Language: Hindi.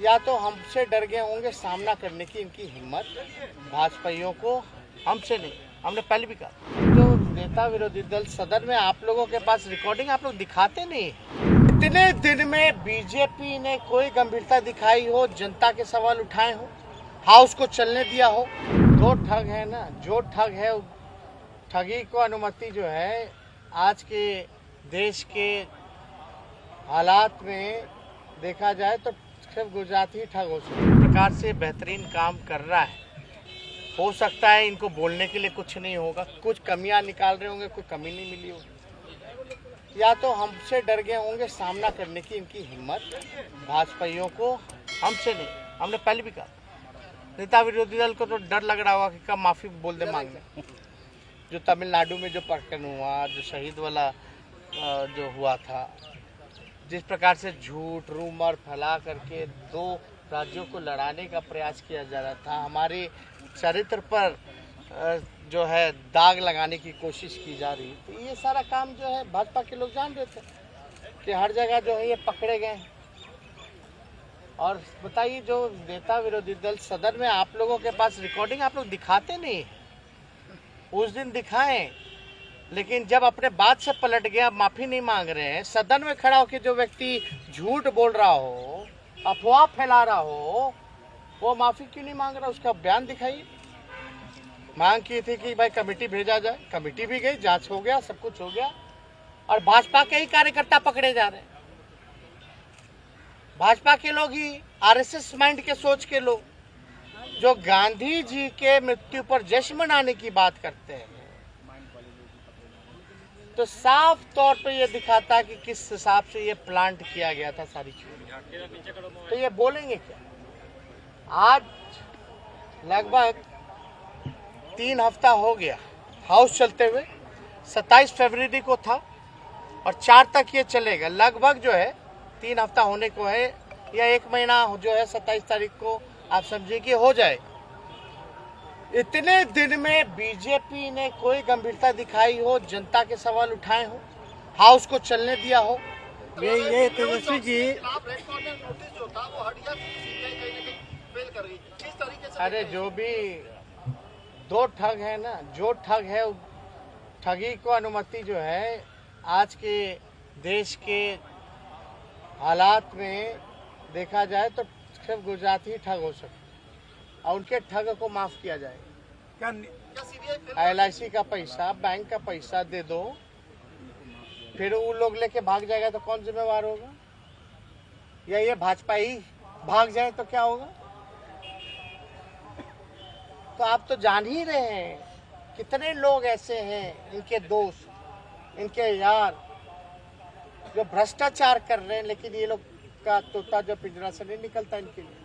या तो हमसे डर गए होंगे सामना करने की इनकी हिम्मत, भाजपाइयों को, हमसे नहीं। हमने पहले भी कहा जो नेता विरोधी दल सदन में आप लोगों के पास रिकॉर्डिंग आप लोग दिखाते नहीं। इतने दिन में बीजेपी ने कोई गंभीरता दिखाई हो, जनता के सवाल उठाए हो, हाउस को चलने दिया हो। दो ठग है ना, जो ठग है ठगी को अनुमति जो है आज के देश के हालात में देखा जाए तो सिर्फ गुजरात ही ठग हो सकता है। प्रकार से बेहतरीन काम कर रहा है। हो सकता है इनको बोलने के लिए कुछ नहीं होगा, कुछ कमियां निकाल रहे होंगे, कोई कमी नहीं मिली होगी, या तो हमसे डर गए होंगे सामना करने की इनकी हिम्मत, भाजपाइयों को, हमसे नहीं। हमने पहले भी कहा नेता विरोधी दल को तो डर लग रहा होगा कि कब माफी बोल दे मांगने। जो तमिलनाडु में जो प्रकरण हुआ, जो शहीद वाला जो हुआ था, जिस प्रकार से झूठ रूमर फैला करके दो राज्यों को लड़ाने का प्रयास किया जा रहा था, हमारे चरित्र पर जो है दाग लगाने की कोशिश की जा रही थी, ये सारा काम जो है भाजपा के लोग जान रहे थे कि हर जगह जो है ये पकड़े गए। और बताइए जो नेता विरोधी दल सदन में आप लोगों के पास रिकॉर्डिंग आप लोग दिखाते नहीं। उस दिन दिखाएं, लेकिन जब अपने बात से पलट गया, माफी नहीं मांग रहे हैं। सदन में खड़ा होकर जो व्यक्ति झूठ बोल रहा हो, अफवाह फैला रहा हो, वो माफी क्यों नहीं मांग रहा? उसका बयान दिखाइए। मांग की थी कि भाई कमेटी भेजा जाए, कमेटी भी गई, जांच हो गया, सब कुछ हो गया, और भाजपा के ही कार्यकर्ता पकड़े जा रहे हैं। भाजपा के लोग ही, आरएसएस माइंड के सोच के लोग, जो गांधी जी के मृत्यु पर जश्न मनाने की बात करते हैं, तो साफ तौर पे ये दिखाता है कि किस हिसाब से ये प्लांट किया गया था सारी चीजें। तो ये बोलेंगे क्या? आज लगभग 3 हफ्ता हो गया हाउस चलते हुए, 27 फरवरी को था और 4 तक ये चलेगा। लगभग जो है 3 हफ्ता होने को है, या 1 महीना जो है 27 तारीख को आप समझिए कि हो जाए। इतने दिन में बीजेपी ने कोई गंभीरता दिखाई हो, जनता के सवाल उठाए हो, हाउस को चलने दिया हो। ये तेजस्वी जी, अरे जो भी दो ठग है ना, जो ठग है ठगी को अनुमति जो है आज के देश के हालात में देखा जाए तो सिर्फ गुजरात ही ठग हो सकता है, और उनके ठग को माफ किया जाए। LIC का पैसा, बैंक का पैसा दे दो, फिर वो लोग लेके भाग जाएगा तो कौन जिम्मेवार होगा? या ये भाजपा ही भाग जाए तो क्या होगा? तो आप तो जान ही रहे हैं कितने लोग ऐसे हैं, इनके दोस्त, इनके यार, जो भ्रष्टाचार कर रहे हैं, लेकिन ये लोग का तोता जो पिंजरा से नहीं निकलता इनके लिए।